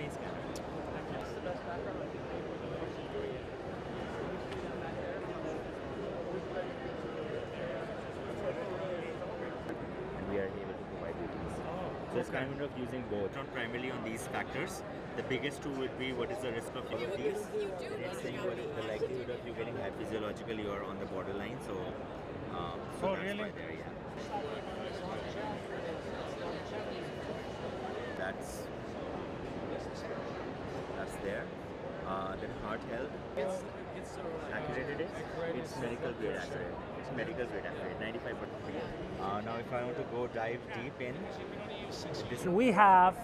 please scan it. And we are able to provide you these. So it's kind of using both, not primarily on these factors. The biggest two would be what is the risk of all of these, and it's saying what is the likelihood of you getting high physiologically or on the borderline. So, so that's really? why there, yeah. That's there. Then heart health. It's accurate. It's medical grade accurate. It's medical grade accurate. 95%. Now, if I want to go dive deep in, we have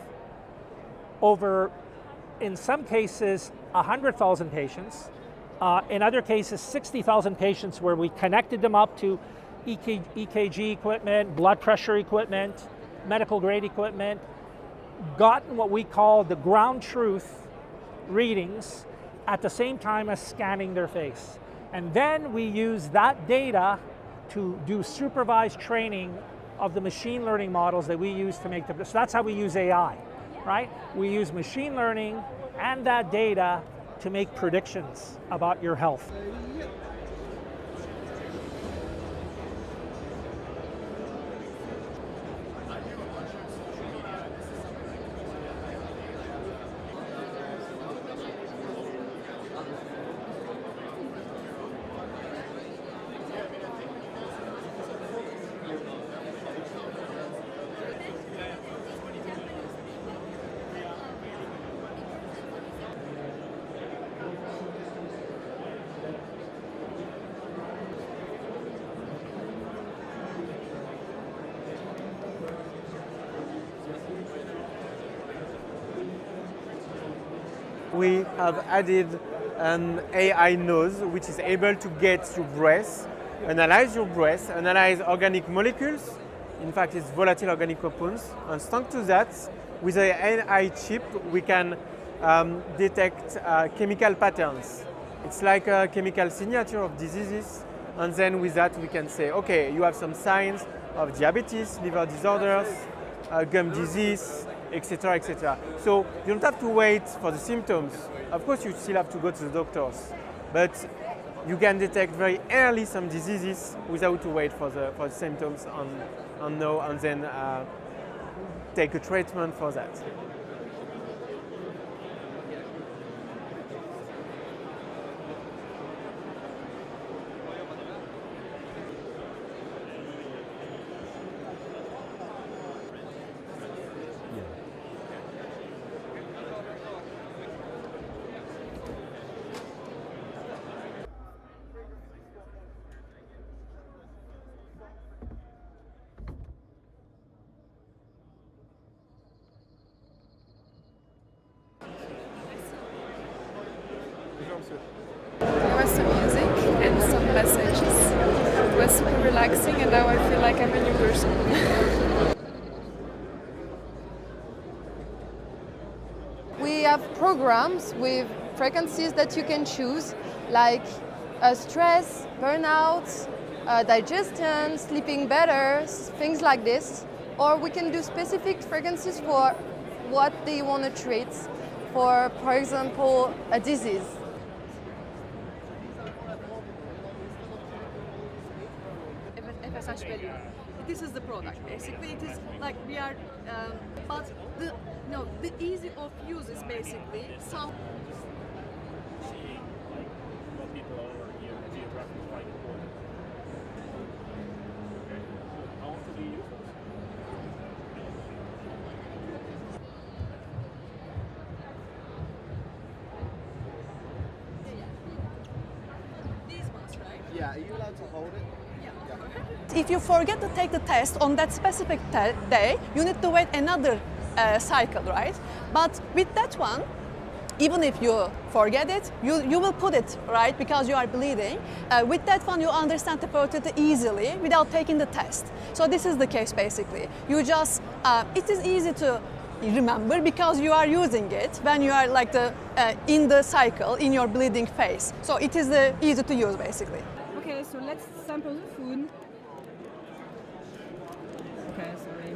over, in some cases, 100,000 patients. In other cases, 60,000 patients where we connected them up to EKG equipment, blood pressure equipment, medical grade equipment, gotten what we call the ground truth readings at the same time as scanning their face. And then we use that data to do supervised training of the machine learning models that we use to make them. So that's how we use AI, right? We use machine learning and that data to make predictions about your health. We have added an AI nose which is able to get your breath, analyze your breath, analyze organic molecules. In fact, it's volatile organic compounds. And thanks to that, with an AI chip, we can detect chemical patterns. It's like a chemical signature of diseases. And then with that, we can say, okay, you have some signs of diabetes, liver disorders, gum disease, etc., etc. So you don't have to wait for the symptoms. Of course, you still have to go to the doctors, but you can detect very early some diseases without to wait for the symptoms and know, and then take a treatment for that. There was some music and some messages. It was super relaxing and now I feel like I'm a new person. We have programs with frequencies that you can choose, like stress, burnout, digestion, sleeping better, things like this. Or we can do specific frequencies for what they want to treat, for example, a disease. This is the product. Basically, it is like we are, but the easy of use is basically some. What people are here geographically quite important. Okay. How often do you use those? These ones, right? Yeah, are you allowed to hold it? If you forget to take the test on that specific day, you need to wait another cycle, right? But with that one, even if you forget it, you will put it, right? Because you are bleeding. With that one, you understand the protein easily without taking the test. So this is the case basically. You just, it is easy to remember because you are using it when you are like in the cycle, in your bleeding phase. So it is easy to use basically. Okay, so let's sample the food. Okay, sorry.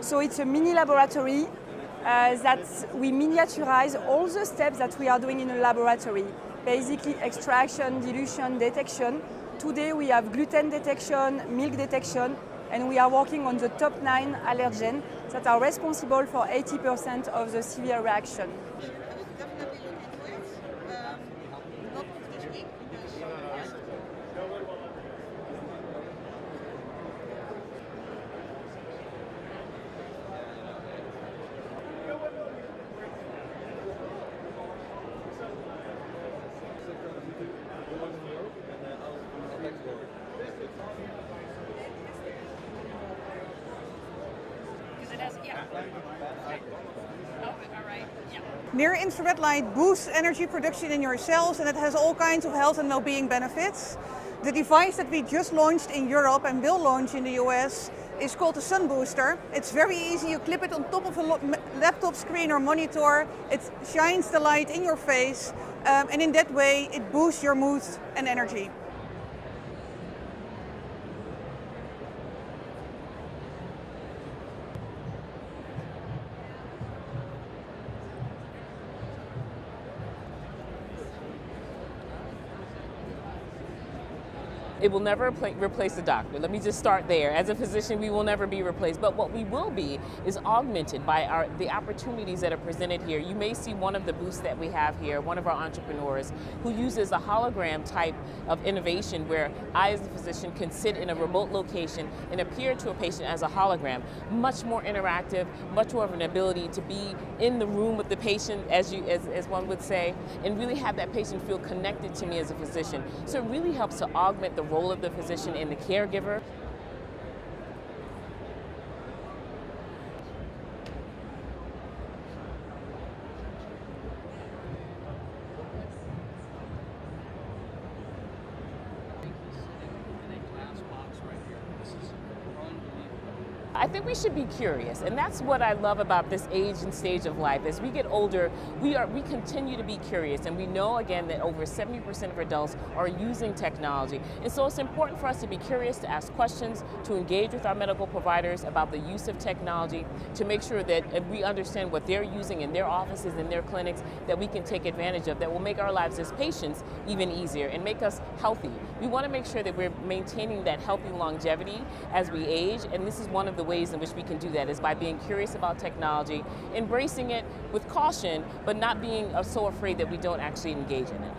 So it's a mini laboratory that we miniaturize all the steps that we are doing in a laboratory. Basically extraction, dilution, detection. Today we have gluten detection, milk detection, and we are working on the top 9 allergens that are responsible for 80% of the severe reaction. Near-infrared light boosts energy production in your cells, and it has all kinds of health and well-being benefits. The device that we just launched in Europe and will launch in the US is called the Sun Booster. It's very easy. You clip it on top of a laptop screen or monitor. It shines the light in your face, and in that way it boosts your mood and energy. It will never replace the doctor. Let me just start there. As a physician, we will never be replaced, but what we will be is augmented by the opportunities that are presented here. You may see one of the booths that we have here, one of our entrepreneurs, who uses a hologram type of innovation where I, as a physician, can sit in a remote location and appear to a patient as a hologram. Much more interactive, much more of an ability to be in the room with the patient, as one would say, and really have that patient feel connected to me as a physician. So it really helps to augment the role of the physician and the caregiver. I think we should be curious, and that's what I love about this age and stage of life. As we get older, we continue to be curious, and we know again that over 70% of adults are using technology. And so it's important for us to be curious, to ask questions, to engage with our medical providers about the use of technology, to make sure that we understand what they're using in their offices, in their clinics, that we can take advantage of, that will make our lives as patients even easier and make us healthy. We want to make sure that we're maintaining that healthy longevity as we age, and this is one of the ways in which we can do that, is by being curious about technology, embracing it with caution, but not being so afraid that we don't actually engage in it.